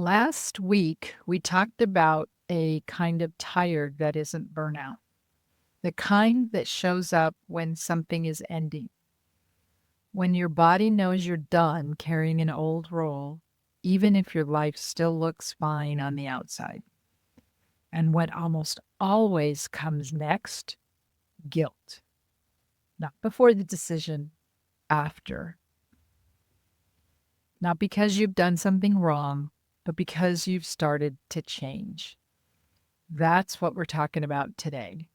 Last week, we talked about a kind of tired that isn't burnout, the kind that shows up when something is ending, when your body knows you're done carrying an old role, even if your life still looks fine on the outside. And what almost always comes next, guilt. Not before the decision, after. Not because you've done something wrong, but because you've started to change. That's what we're talking about today.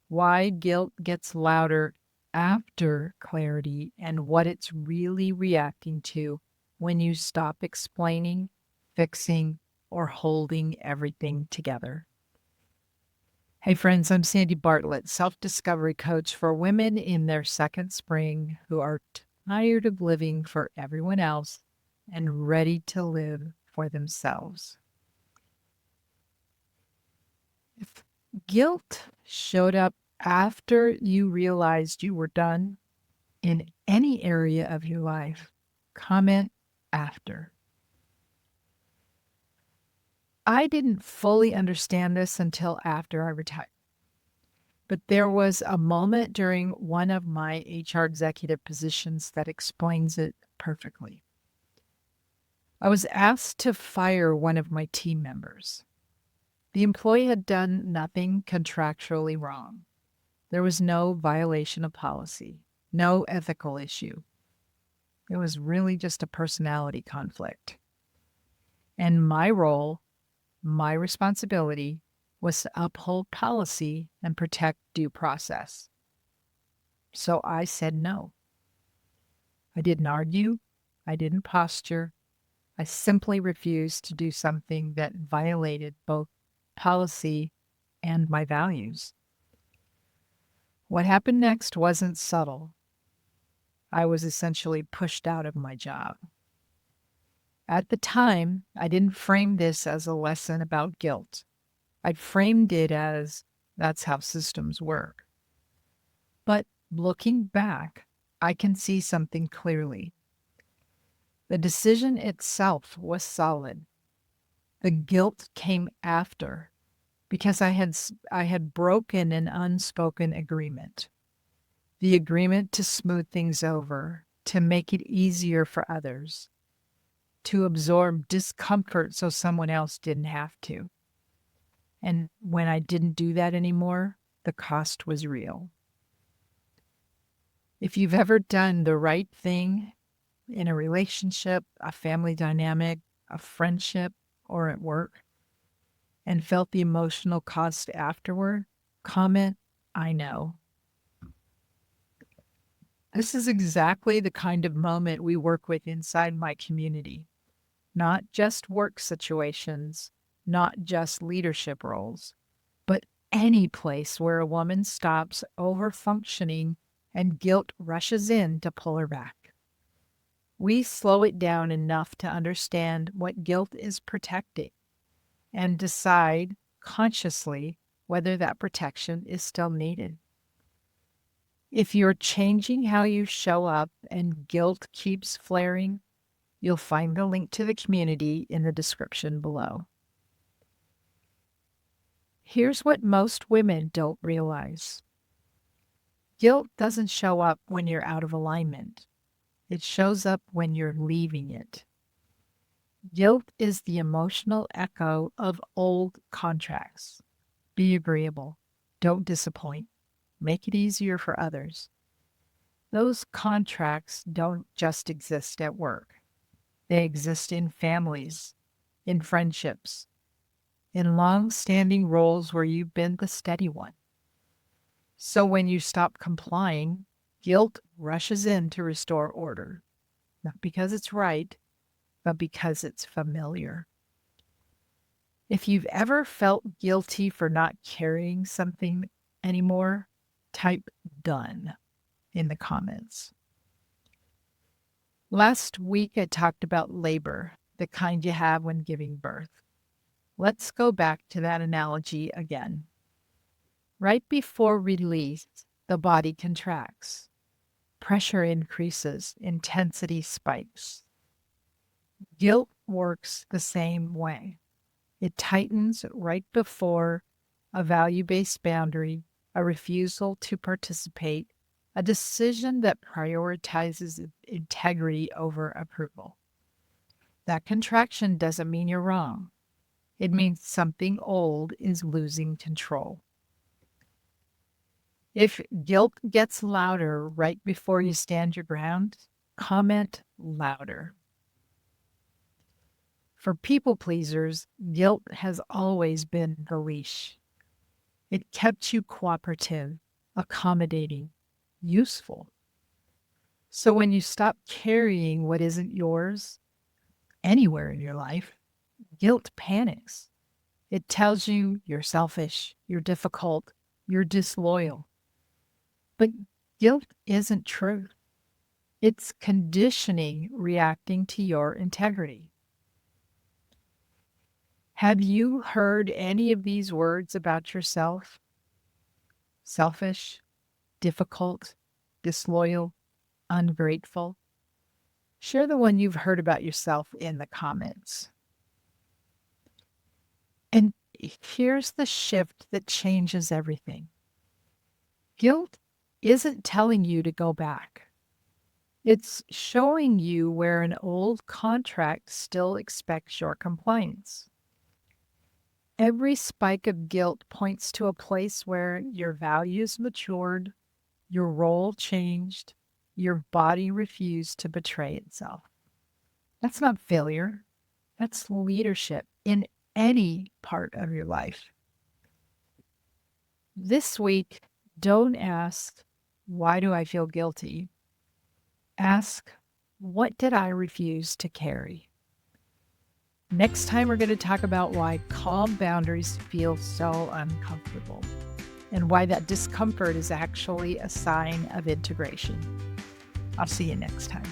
Why guilt gets louder after clarity and what it's really reacting to when you stop explaining, fixing, or holding everything together. Hey, friends, I'm Sandy Bartlett, self discovery coach for women in their second spring who are tired of living for everyone else and ready to live for themselves. If guilt showed up after you realized you were done in any area of your life, comment after. I didn't fully understand this until after I retired. But there was a moment during one of my HR executive positions that explains it perfectly. I was asked to fire one of my team members. The employee had done nothing contractually wrong. There was no violation of policy, no ethical issue. It was really just a personality conflict. And my role, my responsibility, was to uphold policy and protect due process. So I said no. I didn't argue. I didn't posture. I simply refused to do something that violated both policy and my values. What happened next wasn't subtle. I was essentially pushed out of my job. At the time, I didn't frame this as a lesson about guilt. I framed it as that's how systems work. But looking back, I can see something clearly. The decision itself was solid. The guilt came after because I had broken an unspoken agreement. The agreement to smooth things over, to make it easier for others, to absorb discomfort so someone else didn't have to. And when I didn't do that anymore, the cost was real. If you've ever done the right thing in a relationship, a family dynamic, a friendship, or at work, and felt the emotional cost afterward, comment, I know. This is exactly the kind of moment we work with inside my community. Not just work situations, not just leadership roles, but any place where a woman stops over-functioning and guilt rushes in to pull her back. We slow it down enough to understand what guilt is protecting and decide consciously whether that protection is still needed. If you're changing how you show up and guilt keeps flaring, you'll find the link to the community in the description below. Here's what most women don't realize. Guilt doesn't show up when you're out of alignment. It shows up when you're leaving it. Guilt is the emotional echo of old contracts. Be agreeable. Don't disappoint. Make it easier for others. Those contracts don't just exist at work. They exist in families, in friendships, in long-standing roles where you've been the steady one. So when you stop complying, guilt rushes in to restore order, not because it's right, but because it's familiar. If you've ever felt guilty for not carrying something anymore, type done in the comments. Last week, I talked about labor, the kind you have when giving birth. Let's go back to that analogy again. Right before release, the body contracts. Pressure increases, intensity spikes. Guilt works the same way. It tightens right before a value-based boundary, a refusal to participate, a decision that prioritizes integrity over approval. That contraction doesn't mean you're wrong. It means something old is losing control. If guilt gets louder right before you stand your ground, comment louder. For people pleasers, guilt has always been the leash. It kept you cooperative, accommodating, useful. So when you stop carrying what isn't yours anywhere in your life, guilt panics. It tells you you're selfish, you're difficult, you're disloyal. But guilt isn't truth. It's conditioning reacting to your integrity. Have you heard any of these words about yourself? Selfish, difficult, disloyal, ungrateful? Share the one you've heard about yourself in the comments. And here's the shift that changes everything. Guilt isn't telling you to go back. It's showing you where an old contract still expects your compliance. Every spike of guilt points to a place where your values matured, your role changed, your body refused to betray itself. That's not failure. That's leadership in any part of your life. This week, don't ask, why do I feel guilty? Ask, what did I refuse to carry? Next time, we're going to talk about why calm boundaries feel so uncomfortable and why that discomfort is actually a sign of integration. I'll see you next time.